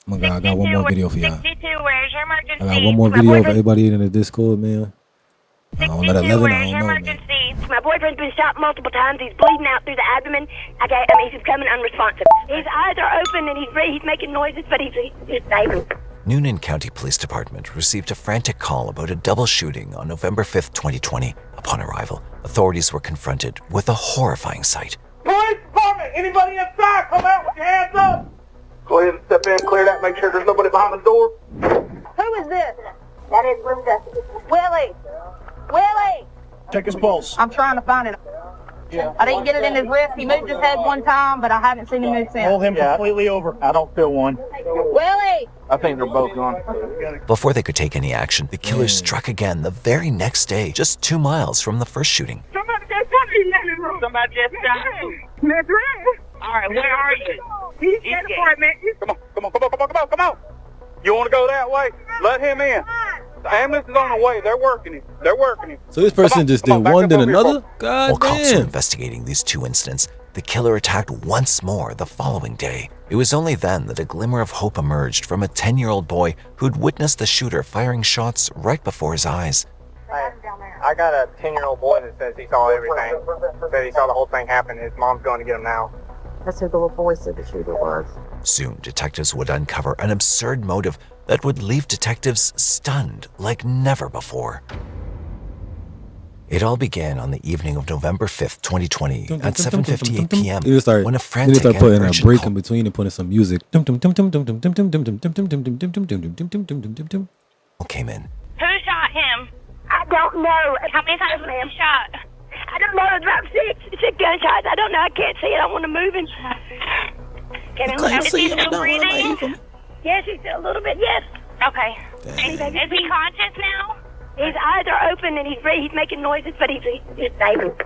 Oh my God, I got one more video for y'all. 62, where's your emergency? I got one more video for everybody in the Discord, man. I don't know that 11, I don't know, man. My boyfriend's been shot multiple times. He's bleeding out through the abdomen. He's becoming unresponsive. His eyes are open and he's making noises, but he's stable. Noonan County Police Department received a frantic call about a double shooting on November 5th, 2020. Upon arrival, authorities were confronted with a horrifying sight. Police department, anybody inside, come out with your hands up. Go ahead and step in, clear that, make sure there's nobody behind the door. Who is this? That is Linda. Willie! Willie! Check his pulse. I'm trying to find it. Yeah. I didn't get it in his wrist. He moved his head one time, but I haven't seen him move since. Hold him completely over. I don't feel one. Willie! I think they're both gone. Before they could take any action, the killer struck again the very next day, just 2 miles from the first shooting. Somebody just shot me in the living room. Somebody just shot you. That's right. All right, where are you? Eastgate Apartment. Come on. You want to go that way? Let him in. The ambulance is on the way. They're working him. So this person just did one, then another? God While cops were damn. investigating these two incidents, the killer attacked once more the following day. It was only then that a glimmer of hope emerged from a 10-year-old boy who'd witnessed the shooter firing shots right before his eyes. I got a 10-year-old boy that says he saw everything. Said he saw the whole thing happen. His mom's going to get him now. That's who the little boy said the shooter was. Soon, detectives would uncover an absurd motive that would leave detectives stunned like never before. It all began on the evening of November 5th, 2020 at 7:58 p.m. when a frantic start putting a urgent break call in between and putting some music. came in. Who shot him? I don't know. How many times was he shot? I don't know. It's about six gunshots. I don't know. I can't see it. I don't want to move him. Is he still breathing? Yes, he's still a little bit. Yes. Okay. Is he conscious now? His eyes are open and he's making noises, but he's stable.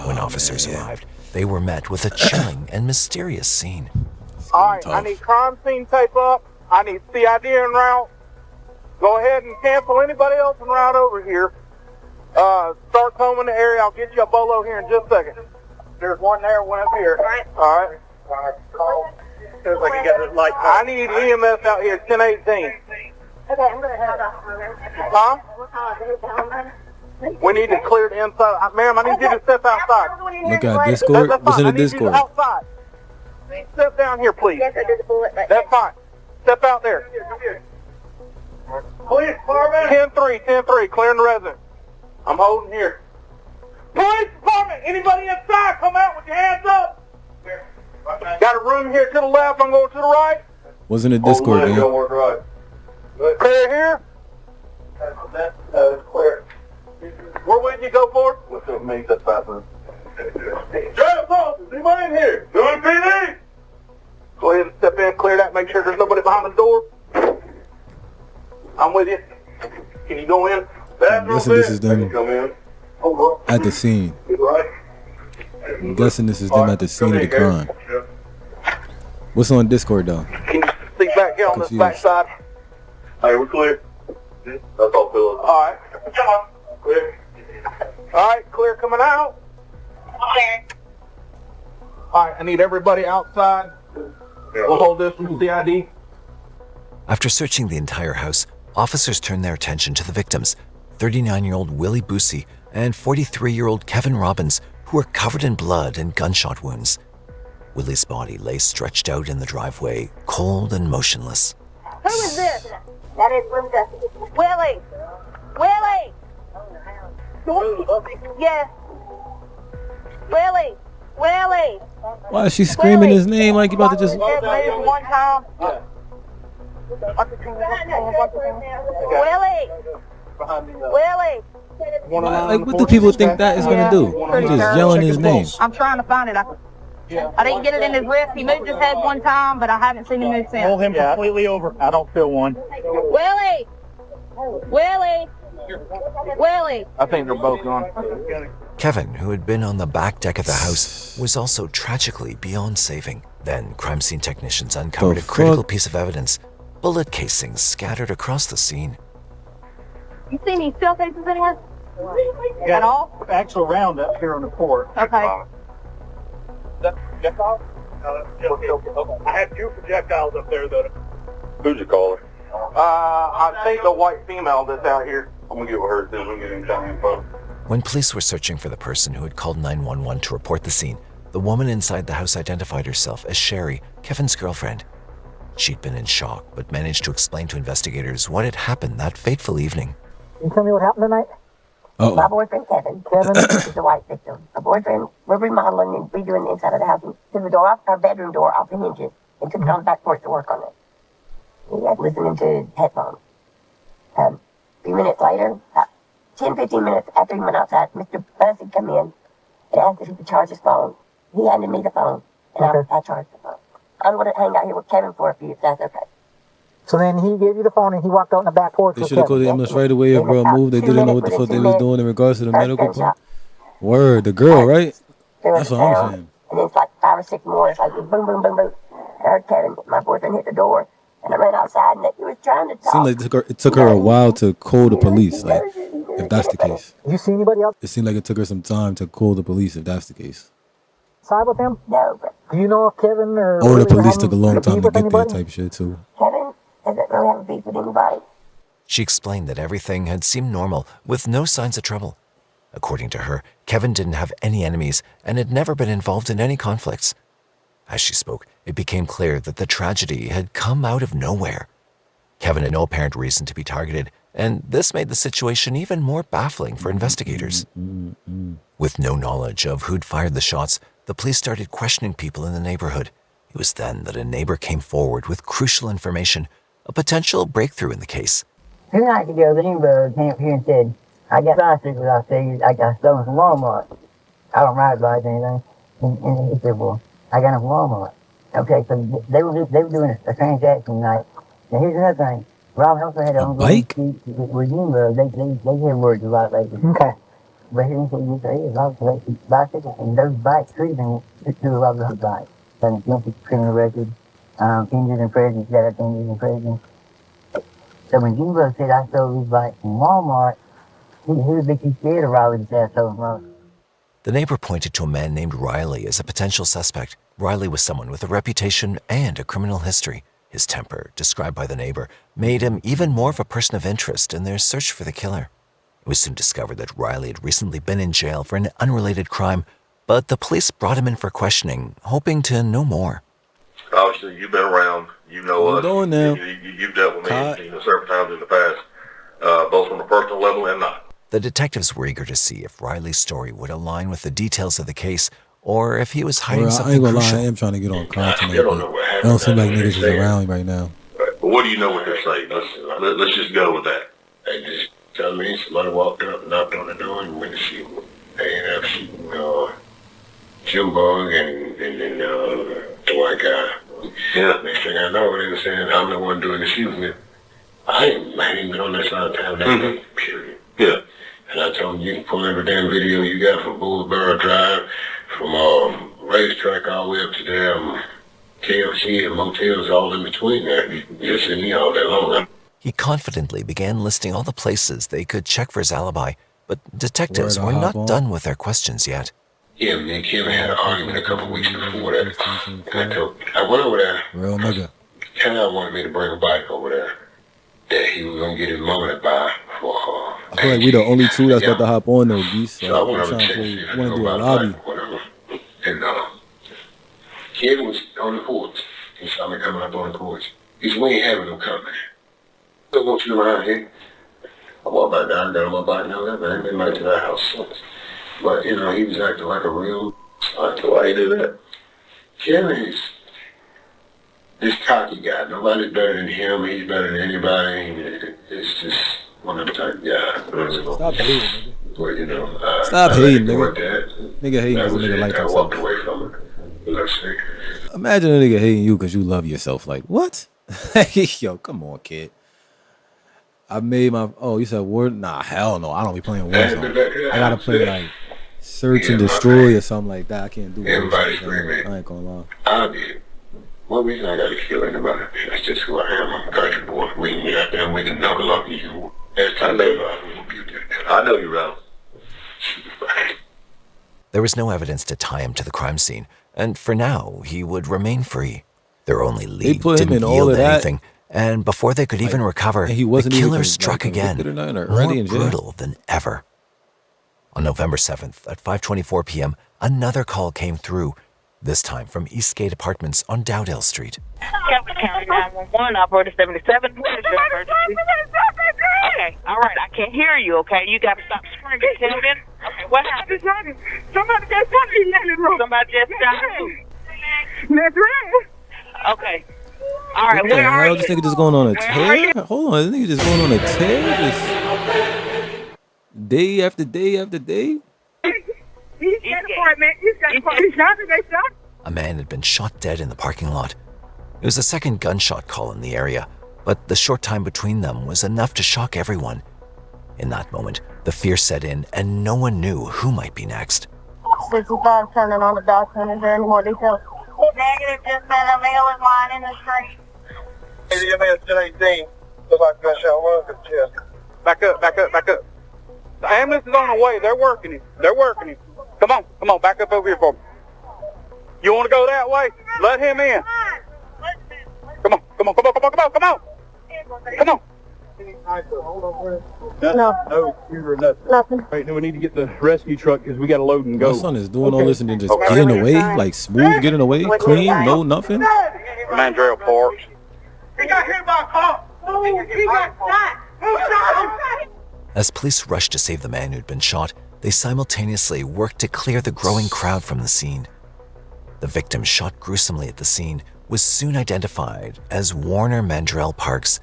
When officers arrived, they were met with a chilling and mysterious scene. All right, I need crime scene tape up. I need CID en route. Go ahead and cancel anybody else en route over here. Start combing the area. I'll get you a bolo here in just a second. There's one there, one up here. All right. Seems like you got this light. I need EMS out here, 1018. Okay, I'm going to head off. Huh? We need to clear the inside. Ma'am, I need you to step outside. Look at Discord. What's in the Discord? Outside. Step down here, please. Yes, I did the bullet right That's fine. Step out there. Police department. 10-3, clearing the resident. I'm holding here. Police department, anybody inside, come out with your hands up. Got a room here to the left, I'm going to the right. What's in the Discord, man? Clear here? That's clear. Where would you go for? What's up, mate? That's bathroom. Sheriff's office, anybody in here? Doing PD? Go ahead and step in, clear that, make sure there's nobody behind the door. I'm with you. Can you go in? I'm guessing this is them Come in. at the scene. I'm guessing this is them at the scene of the crime. What's on Discord, though? Can you see back here on this back side? Hey, we're clear. That's all, Philip. All right. Come on. Clear. All right, clear coming out. Clear. All right, I need everybody outside. We'll hold this from CID. After searching the entire house, officers turned their attention to the victims, 39-year-old Willie Boosie and 43-year-old Kevin Robbins, who were covered in blood and gunshot wounds. Willie's body lay stretched out in the driveway, cold and motionless. Who is this? That is Linda. Willie! Willie! Yes. Willie! Willie! Why is she screaming his name like you about to just... One time. Willie! Willie! Like, what do people think that is gonna do? You're just yelling his name. I'm trying to find it. I didn't get it in his wrist. He moved his head one time, but I haven't seen him move since. Hold him completely over. I don't feel one. Willie! Willie! Willie! I think they're both gone. Kevin, who had been on the back deck of the house, was also tragically beyond saving. Then, crime scene technicians uncovered a critical piece of evidence: bullet casings scattered across the scene. You see any shell cases in here? At all? Actual round up here on the porch. Okay. Projectile? I had 2 projectiles up there, though. Who's your caller? I think the white female that's out here. I'm gonna get with her then. We'll get in kind of info. When police were searching for the person who had called 911 to report the scene, the woman inside the house identified herself as Sherry, Kevin's girlfriend. She'd been in shock, but managed to explain to investigators what had happened that fateful evening. Can you tell me what happened tonight? Uh-oh. My boyfriend, Kevin is the white victim. My boyfriend, we're remodeling and redoing the inside of the house. And took the door off, our bedroom door off the hinges, and took it on the back porch to work on it. He had listening to headphones. A few minutes later, 10, 15 minutes after he went outside, Mr. Buzz had come in and asked if he could charge his phone. He handed me the phone, and I charged the phone. I'm going to hang out here with Kevin for a few, if that's okay. So then he gave you the phone and he walked out on the back porch. They should have called the ambulance right away. A girl moved. They didn't know what the fuck they was doing in regards to the medical part. Word, the girl, right? That's what I'm saying. And it's like 5 or 6 more. It's like boom, boom, boom, boom. I heard Kevin, my boyfriend, hit the door. And I ran outside and he was trying to talk. Seemed like it took her a while to call the police, like, if that's the case. Did you see anybody else It seemed like it took her some time to call the police, if that's the case. side with him? No, but Do you know if Kevin or... Or the Willie police were took a having long a time beef to with get there anybody? type shit, too. Kevin doesn't really have a beef with anybody. She explained that everything had seemed normal, with no signs of trouble. According to her, Kevin didn't have any enemies and had never been involved in any conflicts. As she spoke, it became clear that the tragedy had come out of nowhere. Kevin had no apparent reason to be targeted, and this made the situation even more baffling for investigators. With no knowledge of who'd fired the shots, the police started questioning people in the neighborhood. It was then that a neighbor came forward with crucial information, a potential breakthrough in the case. 2 nights ago, the neighbor came up here and said, I got bicycles I figured I got stolen from Walmart. I don't ride bikes or anything. And he said, well, I got them from Walmart. Okay, so they were doing a transaction tonight. Now here's another thing. Rob also had on bike? with Nehru. They had words a lot lately. Okay. But he said, you say, Rob collected bicycles, and those bikes could have been to a lot of those bikes. Had a guilty criminal record, injured in prison, got up injured in prison. So when Jimbo said I stole these bikes from Walmart, he was a bit too scared of Riley to say I stole them from Walmart. The neighbor pointed to a man named Riley as a potential suspect. Riley was someone with a reputation and a criminal history. His temper, described by the neighbor, made him even more of a person of interest in their search for the killer. It was soon discovered that Riley had recently been in jail for an unrelated crime, but the police brought him in for questioning, hoping to know more. Obviously, you've been around. You know us. What you doing now? You've dealt with me several times in the past, both on a personal level and not. The detectives were eager to see if Riley's story would align with the details of the case, or if he was hiding Well, I something ain't gonna lie, crucial. I am trying to get on content, You don't but know what it happened. don't seem like That's what niggas is they're saying. around right now. But what do you know what they're saying? Let's just go with that. They just tell me somebody walked up, knocked on the door, and went to shoot. They ended up shooting Jimbo and then the white guy. Yeah. Next thing I know, they were saying I'm the one doing the shooting. I ain't even been on that side of town that day, period. Yeah. And I told them you can pull every damn video you got from Bullsboro Drive, from racetrack all the way up to damn KFC and motels all in between there. You see me all day long. He confidently began listing all the places they could check for his alibi, but detectives Word, were I'll not hop on. done with their questions yet. Yeah, me and Kevin had an argument a couple weeks before that. I went over there. Real nigga. Cal wanted me to bring a bike over there that he was gonna get his mama to buy for I feel like we the only two that's about to hop on though, Geese. So I So went I'm over trying to to see if I want to could do go a buy lobby. bike or whatever. And Kevin was on the porch. He saw me coming up on the porch. He said, we ain't having no company. So I want you around here. I walked back down, got on my bike and all that, but I ain't been back to that house since. But, you know, he was acting like a real... Why you do that? Kevin is this cocky guy. Nobody's better than him. He's better than anybody. It's just one of the type of guys. Stop hating, nigga. Well, you know, Stop I hating, enjoyed nigga. that. Nigga hating That because a was nigga it. like I himself. walked away from it. Let's see. Imagine a nigga hating you because you love yourself. Like, what? Yo, come on, kid. I made my... Oh, you said War... Nah, hell no. I don't be playing Warzone. I gotta play, like, Search and Destroy or something like that. I can't do Everybody's Warzone. screaming. I ain't gonna lie. I did. What reason I gotta kill anybody? That's just who I am. I'm a country boy. We can get out there and we can knuckle up to you. That's how I know you're right. There was no evidence to tie him to the crime scene, and for now, he would remain free. Their only lead put him didn't in all yield of that? anything, And before they could even recover, he the wasn't killer even, struck like, again, convicted or nothing, or more already in jail? brutal than ever. On November 7th at 5:24 p.m., another call came through, this time from Eastgate Apartments on Dowdale Street. Capital County 911, operator 77. What is your emergency? Okay, all right, I can't hear you, okay? You got to stop screaming. Tell me. Okay, what happened? Somebody just shot me in the room. Somebody just shot who? That's right. Okay. All right, What the where are hell? you? This nigga just going on a Where are you? tear? Hold on, this nigga just going on a tear? Just day after day after day? Eastgate Apartment. Eastgate Apartment. A man had been shot dead in the parking lot. It was the second gunshot call in the area, but the short time between them was enough to shock everyone. In that moment, the fear set in and no one knew who might be next. 65 turning on the document. Is there any more details? Negative, just been a male in line in the street. ADMS 1018. Looks like gunshot wound to the chest. Back up, back up, back up. The ambulance is on the way. They're working it. They're working it. Come on, back up over here for me. You want to go that way? Let him in. Come on. No computer or nothing. Right, now we need to get the rescue truck because we got to load and go. My son is doing all this and then just getting away, like smooth getting away, clean, no nothing. Mandrell Parks. He got hit by a car. He got shot. Who shot him? As police rushed to save the man who'd been shot, they simultaneously worked to clear the growing crowd from the scene. The victim shot gruesomely at the scene was soon identified as Warner Mandrell Parks.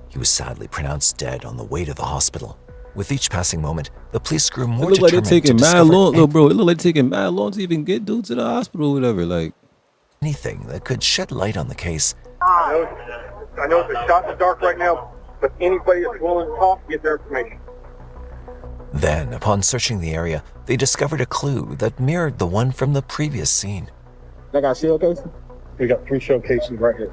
He was sadly pronounced dead on the way to the hospital. With each passing moment, the police grew more It looked like they're determined to taking mad discover long, little bro. It looked like taking mad long to even get dude to the hospital or whatever. Like anything that could shed light on the case. I know it's a shot in the dark right now, but anybody that's willing to talk, get their information. Then, upon searching the area, they discovered a clue that mirrored the one from the previous scene. They got showcases? We got 3 showcases right here.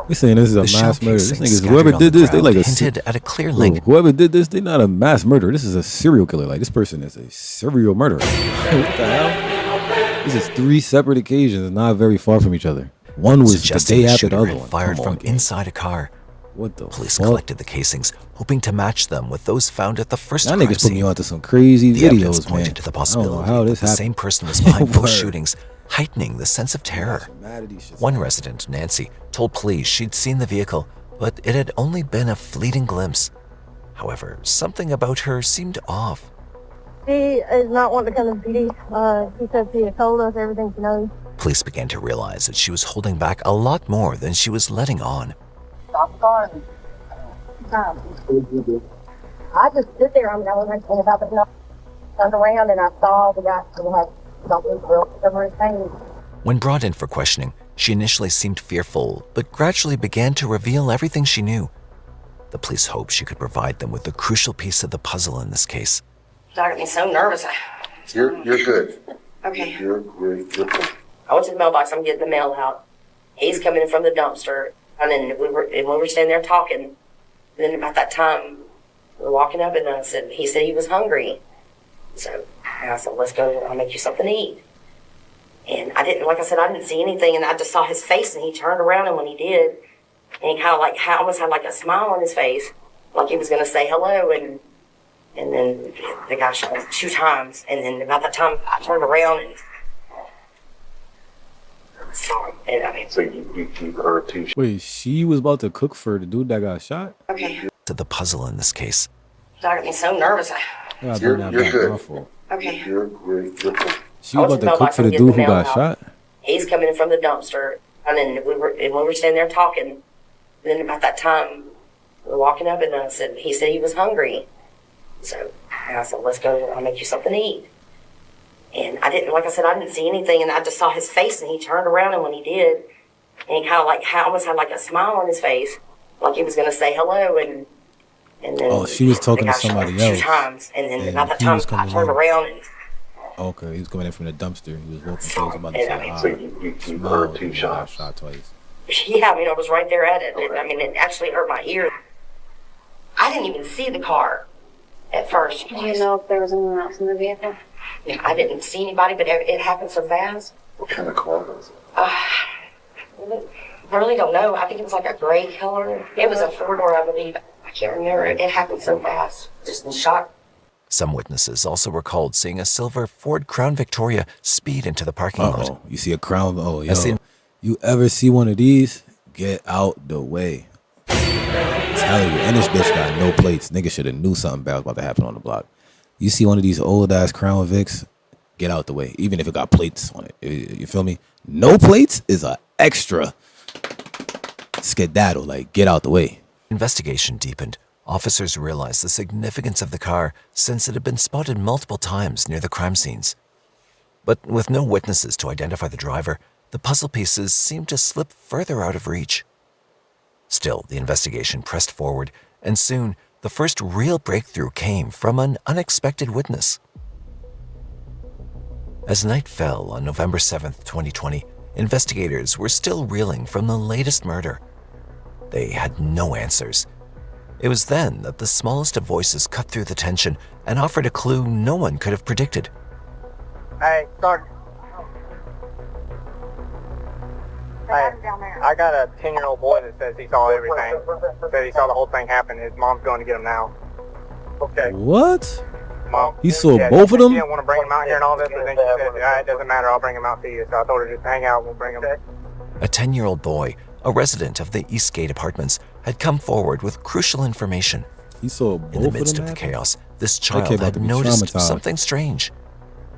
we saying this is a The mass murder. This showcasing nigga, scattered whoever on did the this, they ground like a hinted at a clear bro, link. whoever did this, they not a mass murderer. This is a serial killer. Like this person is a serial murderer. What the hell? This is 3 separate occasions, not very far from each other. One was the Suggesting day the after shooter the other had one. fired Come from on, gang. inside a car. What the Police fuck? collected the casings, hoping to match them with those found at the first Y'all crime niggas put me scene. onto some crazy The evidence videos, pointed man. to the I don't know possibility how that this the happened. same person was behind both Word. shootings, heightening the sense of terror. One resident, Nancy, told police she'd seen the vehicle, but it had only been a fleeting glimpse. However, something about her seemed off. He is not wanting to come to the PD. He says he has told us everything he knows. Police began to realize that she was holding back a lot more than she was letting on. Stop the car. I just stood there. I was thinking about the no. Turned around and I saw the guy who had something over his face. When brought in for questioning, she initially seemed fearful, but gradually began to reveal everything she knew. The police hoped she could provide them with a crucial piece of the puzzle in this case. That got me so nervous. You're good. Okay. You're good. I went to the mailbox. I'm getting the mail out. He's coming in from the dumpster, and then we were standing there talking. And then about that time, we were walking up, and he said he was hungry. So I said, "Let's go. I'll make you something to eat." And I didn't see anything, and I just saw his face, and he turned around, and when he did, and he kind of almost had like a smile on his face, like he was going to say hello, and then the guy shot him 2 times, and then about that time, I turned around and saw him, and I mean, So you heard 2 Wait, she was about to cook for the dude that got shot? okay. To the puzzle in this case. That got me so nervous. You're good. My fault. Okay. You're good. She was about to cook for the dude who got shot? He's coming in from the dumpster, and then we were standing there talking. And then about that time, we were walking up, and he said he was hungry. So I said, "Let's go. I'll make you something to eat." And I didn't see anything, and I just saw his face, and he turned around, and when he did, and he kind of almost had like a smile on his face, like he was going to say hello, and then she was talking the to guy shot somebody him else. 2 times, and then And about that he time, was I coming turned in. around, and Okay, he was coming in from the dumpster. He was walking towards about to say hi. So you heard 2 shots. Shot twice. yeah, I was right there at it. Okay. It actually hurt my ear. I didn't even see the car at first. Do you know if there was anyone else in the vehicle? I didn't see anybody, but it happened so fast. What kind of car was it? I really don't know. I think it was like a gray color. It was a four-door, I believe. I can't remember. It happened so fast. Just in shock. Some witnesses also recalled seeing a silver Ford Crown Victoria speed into the parking lot. Oh, you see a Crown? Oh, yo. You ever see one of these? Get out the way. I'm telling you. And this bitch got no plates. Nigga should have knew something bad was about to happen on the block. You see one of these old-ass Crown Vics? Get out the way. Even if it got plates on it. You feel me? No plates is a extra skedaddle. Like, get out the way. Investigation deepened. Officers realized the significance of the car since it had been spotted multiple times near the crime scenes. But with no witnesses to identify the driver, the puzzle pieces seemed to slip further out of reach. Still, the investigation pressed forward, and soon the first real breakthrough came from an unexpected witness. As night fell on November 7th, 2020, investigators were still reeling from the latest murder. They had no answers. It was then that the smallest of voices cut through the tension and offered a clue no one could have predicted. Hey, Sergeant. Hey, I got a 10-year-old boy that says he saw everything. Said he saw the whole thing happen. His mom's going to get him now. Okay. What? Mom. He saw Yeah, both of them? She didn't want to bring him out here and all this, but then she said, it doesn't matter, I'll bring him out to you. So I told her just hang out, we'll bring him. A 10-year-old boy, a resident of the Eastgate Apartments, had come forward with crucial information. He saw both In the midst of the chaos, this child had noticed something strange.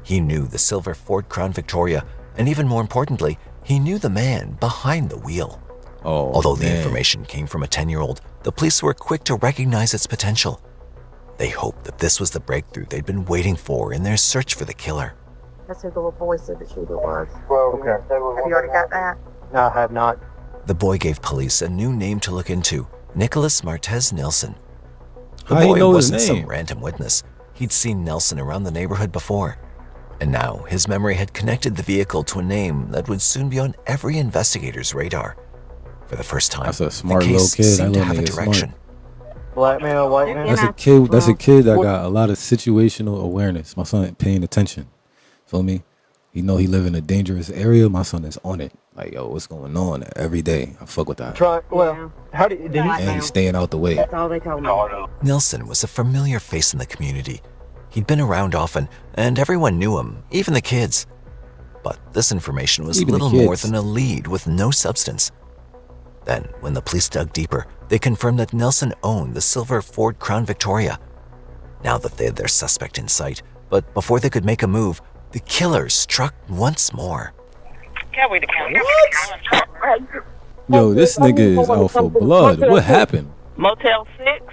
He knew the silver Ford Crown Victoria, and even more importantly, he knew the man behind the wheel. Although the information came from a 10-year-old, the police were quick to recognize its potential. They hoped that this was the breakthrough they'd been waiting for in their search for the killer. That's who the little boy said the shooter was. Well, okay. Have you already got that? No, I have not. The boy gave police a new name to look into, Nicholas Martez Nelson. The How do you boy know his wasn't some name? random witness. He'd seen Nelson around the neighborhood before. And now his memory had connected the vehicle to a name that would soon be on every investigator's radar. For the first time, That's a smart the case little kid. seemed That to have a little nigga direction. Black male, white man. That's a kid. That's a kid that got a lot of situational awareness. My son paying attention. Feel me? He know he live in a dangerous area. My son is on it. Like, yo, what's going on every day? I fuck with that. Try. Well, how did he? And he's staying out the way. That's all they told me. Nelson was a familiar face in the community. He'd been around often, and everyone knew him, even the kids. But this information was Even the little more kids. than a lead with no substance. Then, when the police dug deeper, they confirmed that Nelson owned the silver Ford Crown Victoria. Now that they had their suspect in sight, but before they could make a move, the killer struck once more. Yo, this nigga is out for blood. What happened? Motel 6?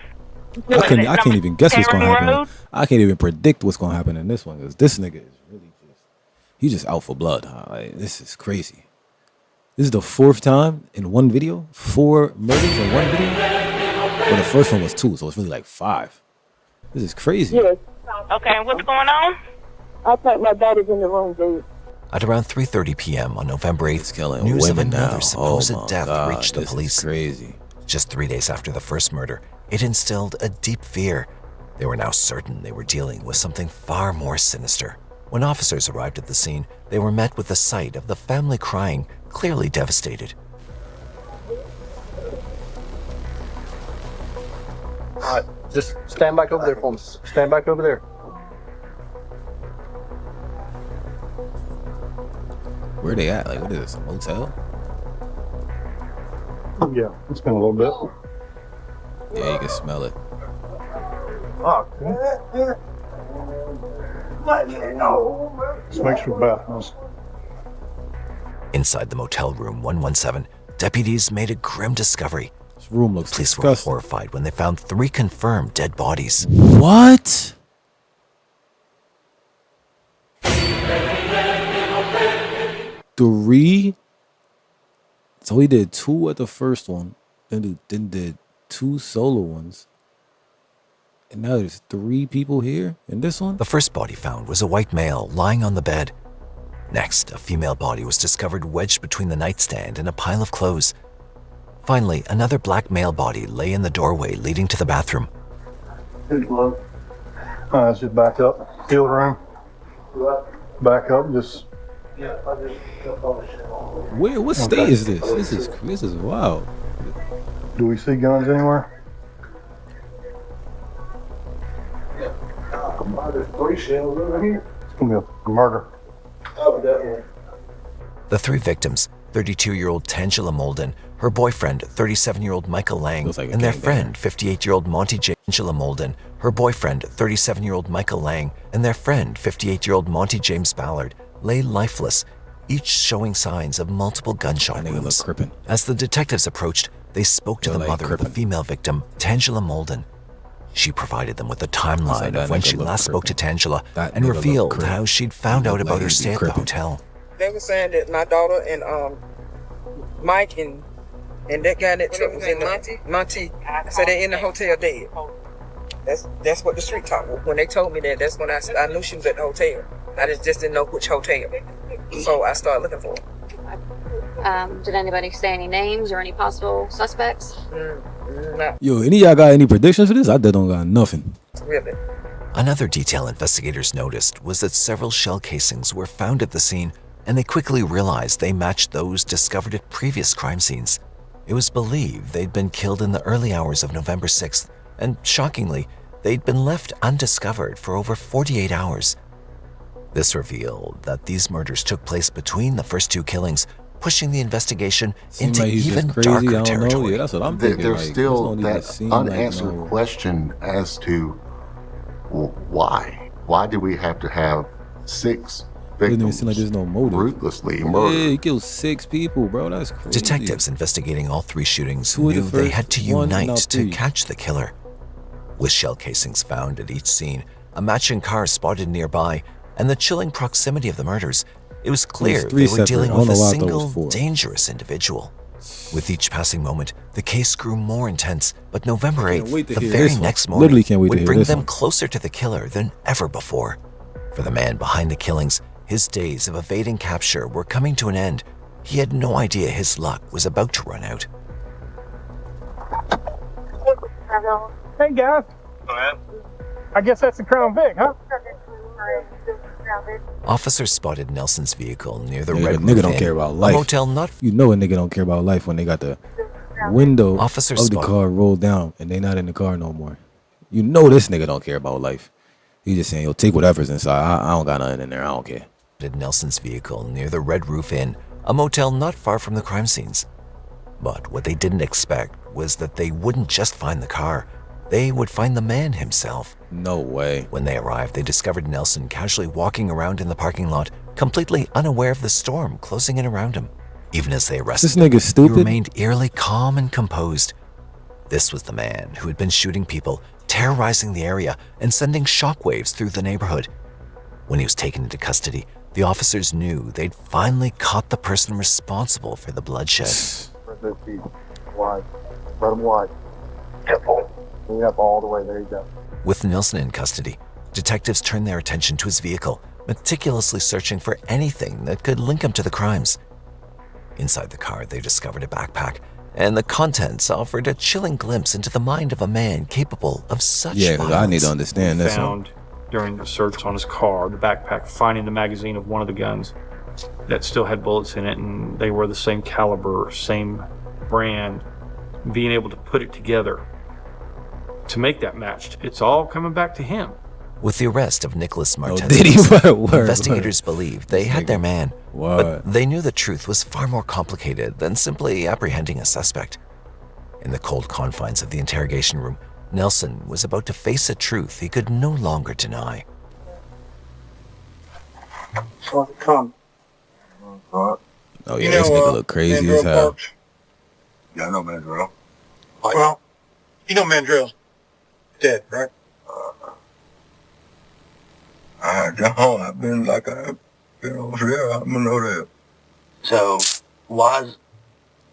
I can't even guess what's gonna happen. I can't even predict what's gonna happen in this one because this nigga is really he's just out for blood. Huh? Like, this is crazy. This is the fourth time in one video. 4 murders in one video. Well, the first one was 2, so it's really like 5. This is crazy. Yes. Okay, what's going on? I think my daddy's in the room, dude. At around 3:30 p.m. on November 8th, killing news of women another now. supposed Oh my death God, reached the this is police. crazy. Just 3 days after the first murder, it instilled a deep fear. They were now certain they were dealing with something far more sinister. When officers arrived at the scene, they were met with the sight of the family crying, clearly devastated. All right, just stand back over there for me. Stand back over there. Where they at? Like, what is this? A motel? Yeah, it's been a little bit. Yeah, you can smell it. Oh, this makes for bathrooms. Inside the motel room 117, deputies made a grim discovery. This room looks Police were disgusting. horrified when they found 3 confirmed dead bodies. What? Three? So he did 2 at the first one, then did 2 solo ones. And now there's 3 people here in this one? The first body found was a white male lying on the bed. Next, a female body was discovered wedged between the nightstand and a pile of clothes. Finally, another black male body lay in the doorway leading to the bathroom. Let's just back up. Field room. Back up. Just Where? What state is this? This is wild. Do we see guns anywhere? There's 3 shells over here. It's gonna be a murder. Oh, definitely. The 3 victims, 32-year-old Tangela Molden, her boyfriend, 37-year-old Michael Lang, Looks like a and their gangbanger. friend, 58-year-old Monty J. Tangela Molden, her boyfriend, 37-year-old Michael Lang, and their friend, 58-year-old Monty James Ballard, lay lifeless, each showing signs of multiple gunshot That nigga look wounds. crippin'. As the detectives approached, they spoke to Yo, the like mother of the crippin'. female victim, Tangela Molden. She provided them with a timeline that of when nigga she look last spoke to crippin'. Tangela That and nigga look revealed crippin'. how she'd found He out look about like her he be stay at the crippin'. hotel. They were saying that my daughter and Mike and that guy that took was in Monty said they're in the hotel dead. That's what the street talk. When they told me that, that's when I knew she was at the hotel. I just didn't know which hotel. So I started looking for her. Did anybody say any names or any possible suspects? No, Yo, any of y'all got any predictions for this? I don't got nothing. really. Another detail investigators noticed was that several shell casings were found at the scene, and they quickly realized they matched those discovered at previous crime scenes. It was believed they'd been killed in the early hours of November 6th, and shockingly, they'd been left undiscovered for over 48 hours. This revealed that these murders took place between the first 2 killings, pushing the investigation Seems into like he's even just crazy. I darker don't know. territory. Yeah, that's what I'm thinking. There's like, still this don't even that seem like unanswered no- question as to why. Why do we have to have 6 Doesn't even victims seem like there's no motive. ruthlessly Yeah, murdered? he killed 6 people, bro. That's crazy. Detectives investigating all 3 shootings 2 of the knew they first, had to 1, unite now to 3. catch the killer. With shell casings found at each scene, a matching car spotted nearby, and the chilling proximity of the murders, it was clear There's 3 they were dealing separate. I with don't a know why I thought it single, was 4. dangerous individual. With each passing moment, the case grew more intense, but November Can't 8th, wait to the hear very this one. next Literally morning, can't wait to would hear bring this them one. closer to the killer than ever before. For the man behind the killings, his days of evading capture were coming to an end. He had no idea his luck was about to run out. Hey guys, I guess that's the Crown Vic, huh? Officers spotted Nelson's vehicle near the Yeah, Red nigga Roof don't Inn, care about a life. motel not You know a nigga don't care about life when they got the window Officers of the spot- car rolled down and they not in the car no more. You know this nigga don't care about life. He just saying, yo, take whatever's inside. I don't got nothing in there. I don't care. Nelson's vehicle near the Red Roof Inn, a motel not far from the crime scenes. But what they didn't expect was that they wouldn't just find the car, they would find the man himself. No way. When they arrived, they discovered Nelson casually walking around in the parking lot, completely unaware of the storm closing in around him. Even as they arrested This nigga him, stupid? he remained eerily calm and composed. This was the man who had been shooting people, terrorizing the area, and sending shockwaves through the neighborhood. When he was taken into custody, the officers knew they'd finally caught the person responsible for the bloodshed. Wide. Let him wide. Bring it up all the way. There you go. With Nelson in custody, detectives turned their attention to his vehicle, meticulously searching for anything that could link him to the crimes. Inside the car, they discovered a backpack, and the contents offered a chilling glimpse into the mind of a man capable of such Yeah, 'cause I need to violence. understand this one. Found during the search on his car, the backpack, finding the magazine of one of the guns that still had bullets in it, and they were the same caliber, same brand, being able to put it together to make that match. It's all coming back to him. With the arrest of Nicholas Martinez, did he? Word. investigators believed they had their man, Word. but they knew the truth was far more complicated than simply apprehending a suspect. In the cold confines of the interrogation room, Nelson was about to face a truth he could no longer deny. Come. Oh yeah, this nigga look crazy as hell. Yeah, I know Mandrell. Well, you know Mandrell's dead, right? I don't. I've been over there. I'm gonna know that. So why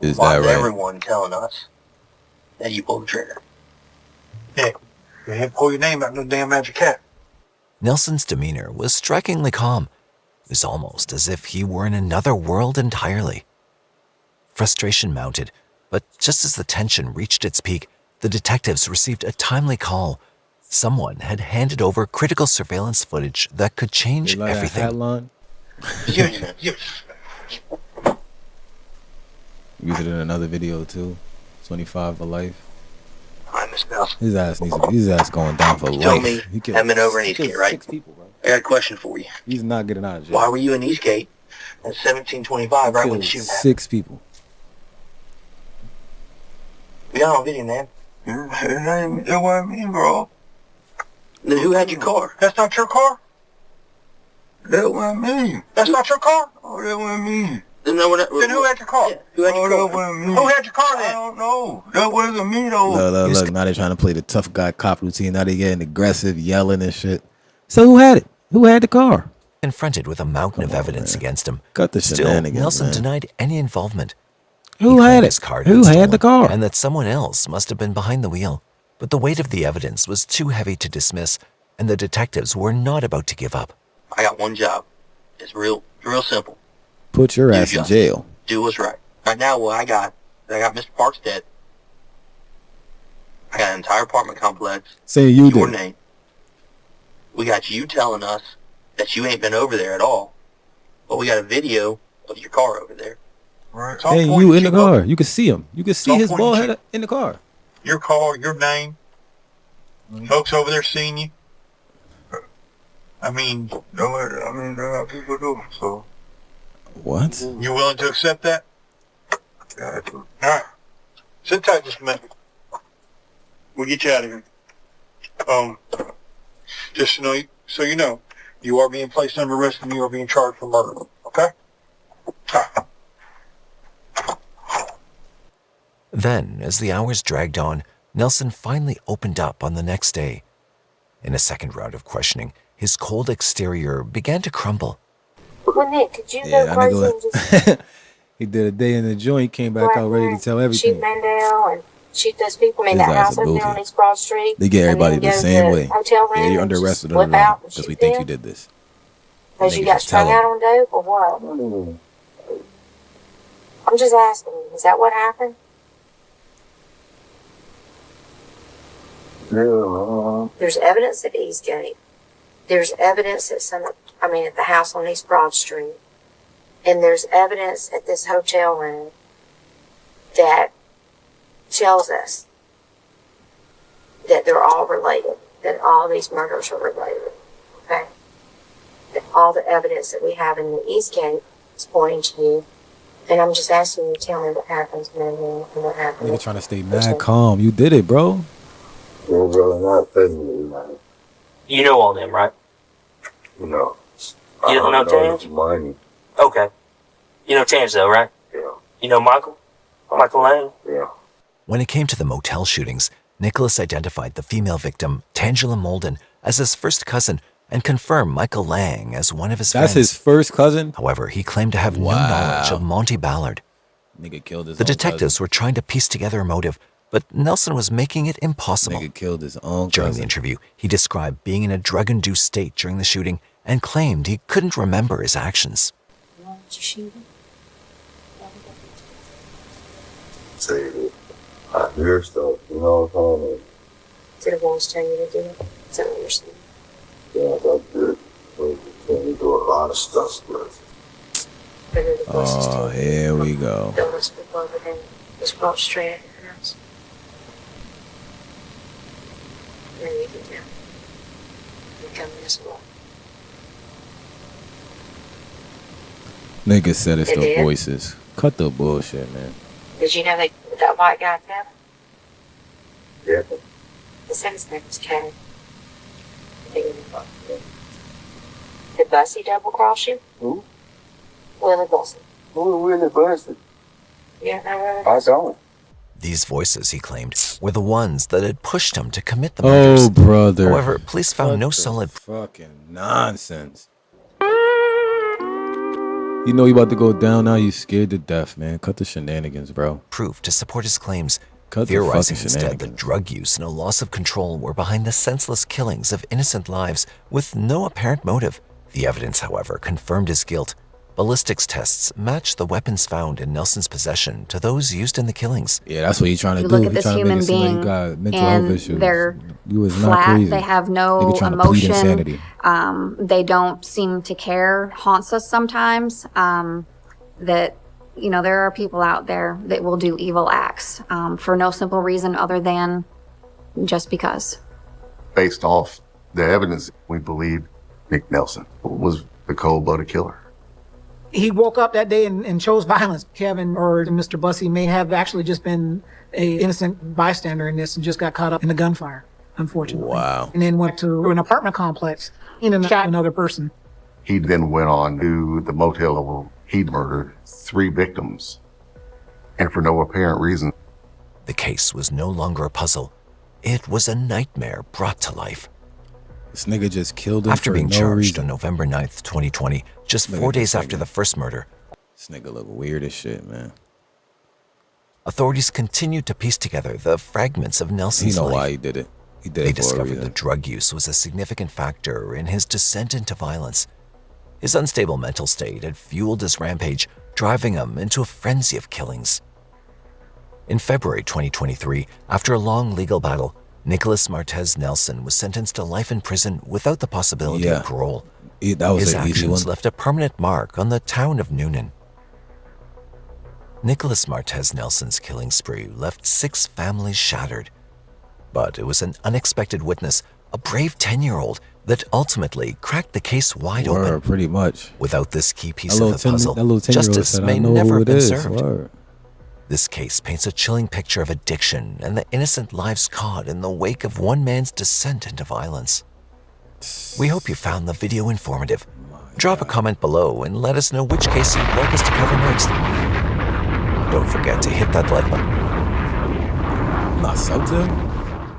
Is that right? everyone telling us that you pulled the trigger? Yeah, you didn't pull your name out no damn magic hat. Nelson's demeanor was strikingly calm. It was almost as if he were in another world entirely. Frustration mounted, but just as the tension reached its peak, the detectives received a timely call. Someone had handed over critical surveillance footage that could change They like that hat everything. line? Use it in another video too. 25 for life. Hi, Miss Bell. His ass going down for Tell life. me, He killed, haven't been over in he killed Eastgate, right? 6 people, bro. I got a question for you. He's not getting out of jail. Why were you in Eastgate at 1725 right when the shooting happened? 6 people. We got on video, man. That wasn't me, bro. Then who had your car? That's not your car? That wasn't me. That's not your car? Oh, that wasn't me. Then who had your car? Yeah. Who had your car? That wasn't me. Who had your car then? I don't know. That wasn't me, though. Look. Now they're trying to play the tough guy cop routine. Now they're getting aggressive, yelling and shit. So who had it? Who had the car? Confronted with a mountain of evidence against him. Cut the Still, shenanigans, Nelson man. denied any involvement. Who He had claimed it? his car Who been had the stolen car? And that someone else must have been behind the wheel. But the weight of the evidence was too heavy to dismiss, and the detectives were not about to give up. I got one job. It's real simple. Put your ass in justice. jail. Do what's right. Right now, what I got Mr. Parks dead. I got an entire apartment complex. Saying you your did. name. We got you telling us that you ain't been over there at all. But we got a video of your car over there. Right. Hey, you in the car. You can see him. You can see his bald head in the car. Your car, your name. Folks over there seeing you. I mean, there are people do. So, what? You willing to accept that? All right. Sit tight just a minute. We'll get you out of here. Just so you know, you are being placed under arrest and you are being charged for murder. Okay? Then, as the hours dragged on, Nelson finally opened up on the next day. In a second round of questioning, his cold exterior began to crumble. Well, Nick, could you Yeah, go that crazy nigga and just he did a day in the joint, came back out ready to tell shoot everything. Mandel and shoot those people? I mean, His that ass house a over there goofy. on East Broad Street. They get everybody and then the go same to way. Hotel room Yeah, you're and under just arrest with flip out and because we shoot think them? you did this. Because you Nigga got just tell strung out on dope or what? I'm just asking you, is that what happened? There's evidence at Eastgate. There's evidence at at the house on East Broad Street. And there's evidence at this hotel room that tells us that they're all related, that all these murders are related. Okay? That all the evidence that we have in the Eastgate is pointing to you. And I'm just asking you to tell me what happens, man, and what happened. Nigga trying to stay mad calm. You did it, bro. You're really not physically, man. You know all them, right? You know. You don't know Terrence? Money. Okay. You know Terrence, though, right? Yeah. You know Michael? Michael Lang? Yeah. When it came to the motel shootings, Nicholas identified the female victim, Tangela Molden, as his first cousin and confirmed Michael Lang as one of his friends. That's his first cousin? However, he claimed to have no knowledge of Monty Ballard. Nigga killed his The own detectives cousin. were trying to piece together a motive, but Nelson was making it impossible. Nigga killed his own During cousin. the interview, he described being in a drug-induced state during the shooting and claimed he couldn't remember his actions. Why did you shoot him? Say, I hear stuff, you know what I'm saying? Did the boys tell you to do it? Is that what you're saying? Yeah, that's good. We do a lot of stuff, but Oh, here we go. Don't let's move over there. Just walk straight at your house. And then you can tell. You come this way. Nigga said it's It the did? voices. Cut the bullshit, man. Did you know that white guy Kevin? yeah. They said his name was Kevin. Did Bussy double cross you? Who? Willie Bussy. Who really busted? You don't know where I don't. These voices, he claimed, were the ones that had pushed him to commit the Oh, murders. brother. However, police found no What the solid fucking nonsense. You know you about to go down now. You scared to death, man. Cut the shenanigans, bro. proof to support his claims, Cut the theorizing fucking instead that shenanigans. drug use and a loss of control were behind the senseless killings of innocent lives with no apparent motive. The evidence, however, confirmed his guilt. ballistics tests match the weapons found in Nelson's possession to those used in the killings. Yeah, that's what he's trying to You do. look at He's this trying to make human it seem like being, you got mental health and issues. they're You is not flat. crazy. They have Nigga no trying to plead emotion. insanity. They don't seem to care. Haunts us sometimes. That, you know, there are people out there that will do evil acts for no simple reason other than just because. Based off the evidence, we believe Nick Nelson was the cold-blooded killer. He woke up that day and chose violence. Kevin or Mr. Bussey may have actually just been an innocent bystander in this and just got caught up in the gunfire, unfortunately. Wow. And then went to an apartment complex and shot another person. He then went on to the motel where he murdered 3 victims, and for no apparent reason. The case was no longer a puzzle. It was a nightmare brought to life. This nigga just killed him After for being no charged reason. on November 9th, 2020, just Look 4 at this days after nigga. the first murder, This nigga look weird as shit, man. authorities continued to piece together the fragments of Nelson's You know life. why he did it. He did They it for a discovered reason. that drug use was a significant factor in his descent into violence. His unstable mental state had fueled his rampage, driving him into a frenzy of killings. In February 2023, after a long legal battle, Nicholas Martez Nelson was sentenced to life in prison without the possibility of parole. That was His an easy actions one. left a permanent mark on the town of Noonan. Nicholas Martez Nelson's killing spree left 6 families shattered. But it was an unexpected witness, a brave 10-year-old, that ultimately cracked the case wide open. Pretty much. Without this key piece That of little the 10 puzzle, that little 10-year-old justice said, may "I know never who have it been is." served. Word. This case paints a chilling picture of addiction and the innocent lives caught in the wake of one man's descent into violence. We hope you found the video informative. Drop a comment below and let us know which case you'd like us to cover next. Don't forget to hit that like button. I'm not subbed to him?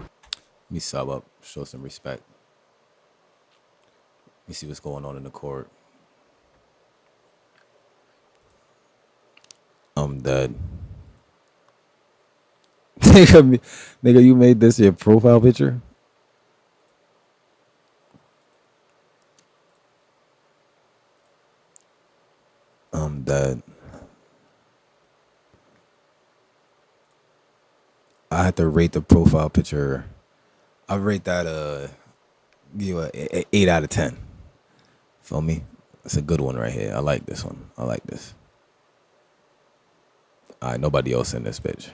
Let me sub up, show some respect. Let me see what's going on in the court. I'm dead. Nigga, you made this your profile picture? I'm dead. I had to rate the profile picture. I rate that give you a 8 out of 10. Feel me? It's a good one right here. I like this one. I like this. All right, nobody else in this bitch.